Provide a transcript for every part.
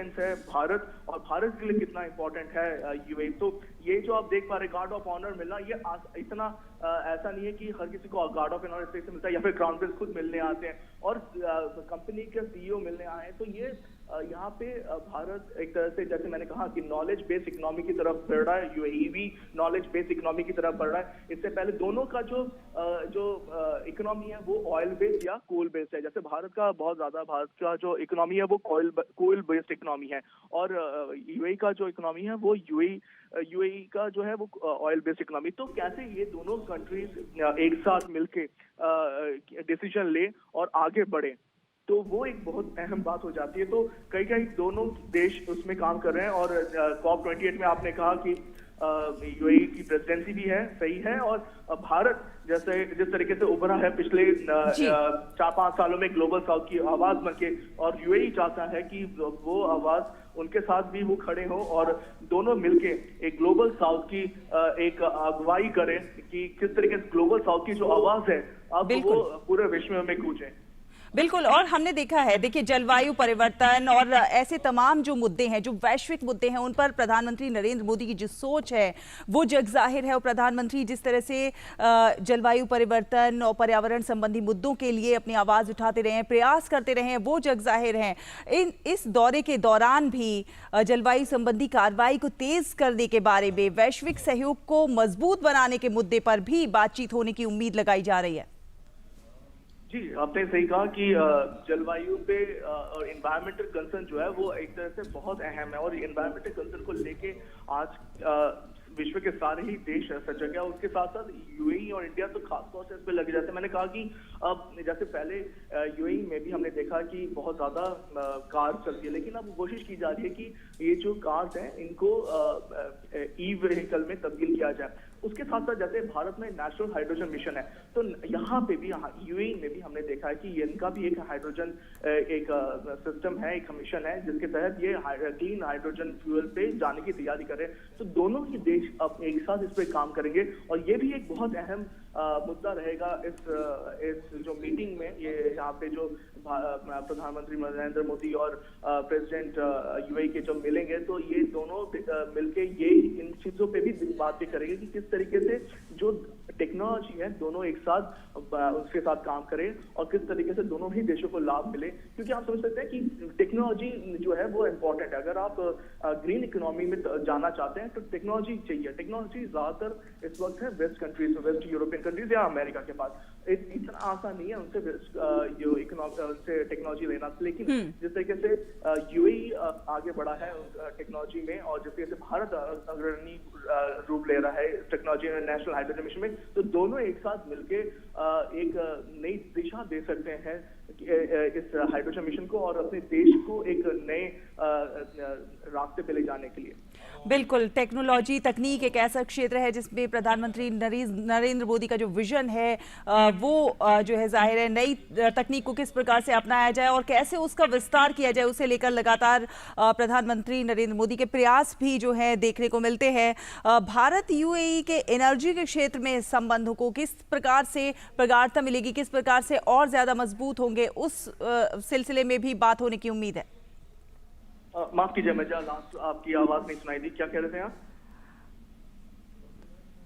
Importance है भारत और भारत के लिए कितना इम्पोर्टेंट है यूएई। तो ये जो आप देख पा रहे गार्ड ऑफ ऑनर मिलना, ये इतना ऐसा नहीं है कि हर किसी को गार्ड ऑफ ऑनर से मिलता है या फिर क्राउन प्रिंस खुद मिलने आते हैं और कंपनी के सीईओ मिलने आए हैं। तो ये यहाँ पे भारत एक तरह से, जैसे मैंने कहा कि नॉलेज बेस्ड इकोनॉमी की तरफ बढ़ रहा है, यूएई भी नॉलेज बेस्ड इकोनॉमी की तरफ बढ़ रहा है। इससे पहले दोनों का जो इकोनॉमी है वो ऑयल बेस्ड या कोल बेस्ड है। जैसे भारत का जो इकोनॉमी है वो कोल बेस्ड इकोनॉमी है और यूएई का जो इकोनॉमी है वो यूएई का जो है वो ऑयल बेस्ड इकोनॉमी। तो कैसे ये दोनों कंट्रीज एक साथ मिलके डिसीजन ले और आगे बढ़े, तो वो एक बहुत अहम बात हो जाती है। तो कई दोनों देश उसमें काम कर रहे हैं और COP28 में आपने कहा कि यूएई की प्रेसिडेंसी भी है, सही है। और भारत जिस तरीके से उभरा है पिछले 4-5 सालों में ग्लोबल साउथ की आवाज बनके, और यूएई चाहता है कि वो आवाज उनके साथ भी वो खड़े हो और दोनों मिलके एक ग्लोबल साउथ की एक अगुवाई करें कि किस तरीके से ग्लोबल साउथ की जो आवाज है अब वो पूरे विश्व में गूंजे। बिल्कुल, और हमने देखा है, देखिए जलवायु परिवर्तन और ऐसे तमाम जो मुद्दे हैं, जो वैश्विक मुद्दे हैं, उन पर प्रधानमंत्री नरेंद्र मोदी की जो सोच है वो जग जाहिर है। और प्रधानमंत्री जिस तरह से जलवायु परिवर्तन और पर्यावरण संबंधी मुद्दों के लिए अपनी आवाज़ उठाते रहे हैं, प्रयास करते रहे हैं, वो जग जाहिर है। इस दौरे के दौरान भी जलवायु संबंधी कार्रवाई को तेज करने के बारे में, वैश्विक सहयोग को मजबूत बनाने के मुद्दे पर भी बातचीत होने की उम्मीद लगाई जा रही है। जी, आपने सही कहा कि जलवायु पे और एनवायरमेंटल कंसर्न जो है वो एक तरह से बहुत अहम है और एनवायरमेंटल कंसर्न को लेके आज विश्व के सारे ही देश सजग है। उसके साथ साथ यूएई और इंडिया तो खासतौर से इस पे लगे जाते हैं। मैंने कहा कि अब जैसे पहले यूएई में भी हमने देखा कि बहुत ज्यादा कार चलती है, लेकिन अब कोशिश की जा रही है कि ये जो कार्स हैं इनको ई व्हीकल में तब्दील किया जाए। उसके साथ साथ जैसे भारत में नेशनल हाइड्रोजन मिशन है, तो यहाँ पे भी यूएई में भी हमने देखा है कि इनका भी एक हाइड्रोजन एक सिस्टम है, एक मिशन है जिसके तहत ये क्लीन हाइड्रोजन फ्यूल पे जाने की तैयारी कर रहे हैं। तो दोनों ही देश अब एक साथ इस पे काम करेंगे और ये भी एक बहुत अहम मुद्दा रहेगा इस जो मीटिंग में। ये यहाँ पे जो प्रधानमंत्री नरेंद्र मोदी और प्रेसिडेंट यूएई के जो मिलेंगे, तो ये दोनों मिलके ये इन चीजों पे भी बातें करेंगे कि किस तरीके से जो टेक्नोलॉजी है दोनों एक साथ उसके साथ काम करें और किस तरीके से दोनों ही देशों को लाभ मिले। क्योंकि आप समझ सकते हैं कि टेक्नोलॉजी जो है वो इम्पोर्टेंट है। अगर आप ग्रीन इकोनॉमी में जाना चाहते हैं तो टेक्नोलॉजी चाहिए। टेक्नोलॉजी ज्यादातर इस वक्त है west countries, west European countries या अमेरिका के पास। इतना आसान नहीं है उनसे टेक्नोलॉजी लेना, लेकिन जिस तरीके से यूएई आगे बढ़ा है टेक्नोलॉजी में और जिस तरीके से भारत अग्रणी रूप ले रहा है टेक्नोलॉजी में नेशनल हाइड्रोजन मिशन में, तो दोनों एक साथ मिलके एक नई दिशा दे सकते हैं इस हाइड्रोजन मिशन को और अपने देश को एक नए रास्ते पे ले जाने के लिए। बिल्कुल, टेक्नोलॉजी, तकनीक एक ऐसा क्षेत्र है जिसमें प्रधानमंत्री नरेंद्र मोदी का जो विजन है वो जो है जाहिर है नई तकनीक को किस प्रकार से अपनाया जाए और कैसे उसका विस्तार किया जाए, उसे लेकर लगातार प्रधानमंत्री नरेंद्र मोदी के प्रयास भी जो है देखने को मिलते हैं। भारत यूएई के एनर्जी के क्षेत्र में संबंधों को किस प्रकार से प्रगाढ़ता मिलेगी, किस प्रकार से और ज्यादा मजबूत होंगे, उस सिलसिले में भी बात होने की उम्मीद है। माफ कीजिए, मुझे लास्ट आपकी आवाज नहीं सुनाई दी, क्या कह रहे थे आप?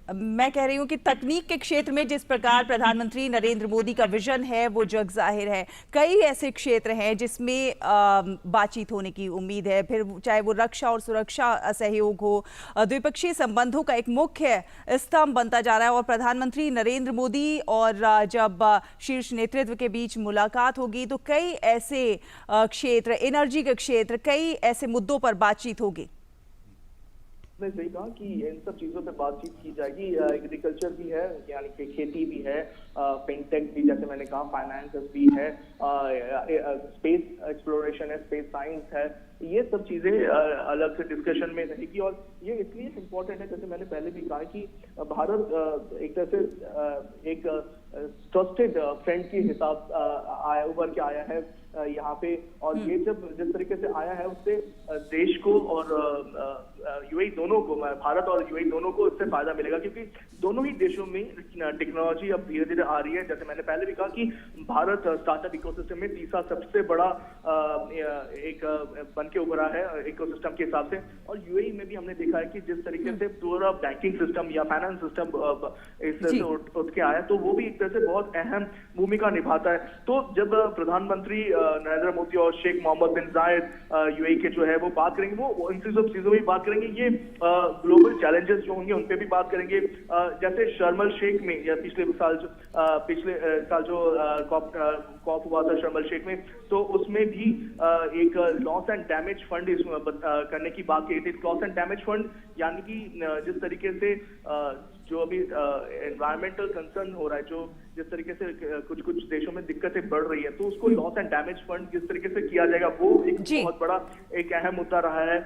मैं कह रही हूं कि तकनीक के क्षेत्र में जिस प्रकार प्रधानमंत्री नरेंद्र मोदी का विजन है वो जग जाहिर है। कई ऐसे क्षेत्र हैं जिसमें बातचीत होने की उम्मीद है, फिर चाहे वो रक्षा और सुरक्षा सहयोग हो, द्विपक्षीय संबंधों का एक मुख्य स्तंभ बनता जा रहा है। और प्रधानमंत्री नरेंद्र मोदी और जब शीर्ष नेतृत्व के बीच मुलाकात होगी तो कई ऐसे क्षेत्र, एनर्जी के क्षेत्र, कई ऐसे मुद्दों पर बातचीत होगी। मैं सही कहा कि इन सब चीजों पे बातचीत की जाएगी। एग्रीकल्चर भी है, यानी कि खेती भी है, फिनटेक भी, जैसे मैंने कहा फाइनेंस भी है, स्पेस एक्सप्लोरेशन है, स्पेस साइंस है। ये सब चीजें अलग से डिस्कशन में रहेगी और ये इसलिए इम्पोर्टेंट है, जैसे मैंने पहले भी कहा कि भारत एक तरह से एक ट्रस्टेड फ्रेंड के हिसाब उभर के आया है यहाँ पे। और ये जब जिस तरीके से आया है उससे देश को और यूएई दोनों को, भारत और यूएई दोनों को इससे फायदा मिलेगा, क्योंकि दोनों ही देशों में टेक्नोलॉजी अब धीरे धीरे आ रही है। जैसे मैंने पहले भी कहा कि भारत स्टार्टअप इकोसिस्टम में तीसरा सबसे बड़ा एक बन के उभरा है इकोसिस्टम के हिसाब से। और यूएई में भी हमने देखा है कि जिस तरीके से पूरा बैंकिंग सिस्टम या फाइनेंस सिस्टम इस तरह से उठ के आया, तो वो भी एक तरह से बहुत अहम भूमिका निभाता है। तो जब प्रधानमंत्री नरेंद्र मोदी और शेख मोहम्मद बिन जायद यूएई के जो है वो बात करेंगे, वो इन सब चीजों में बात करेंगे, ये ग्लोबल चैलेंजेस जो होंगे उन पे भी बात करेंगे। जैसे शर्म एल शेख में या पिछले साल जो कॉप हुआ था शर्म एल शेख में, तो उसमें भी एक लॉस एंड डैमेज फंड करने की बात की थी। लॉस एंड डैमेज फंड यानी कि जिस तरीके से जो अभी एनवायरमेंटल कंसर्न हो रहा है, जो जिस तरीके से कुछ देशों में दिक्कतें बढ़ रही है, तो उसको लॉस एंड डैमेज फंड जिस तरीके से किया जाएगा, वो एक बहुत बड़ा एक अहम मुद्दा रहा है।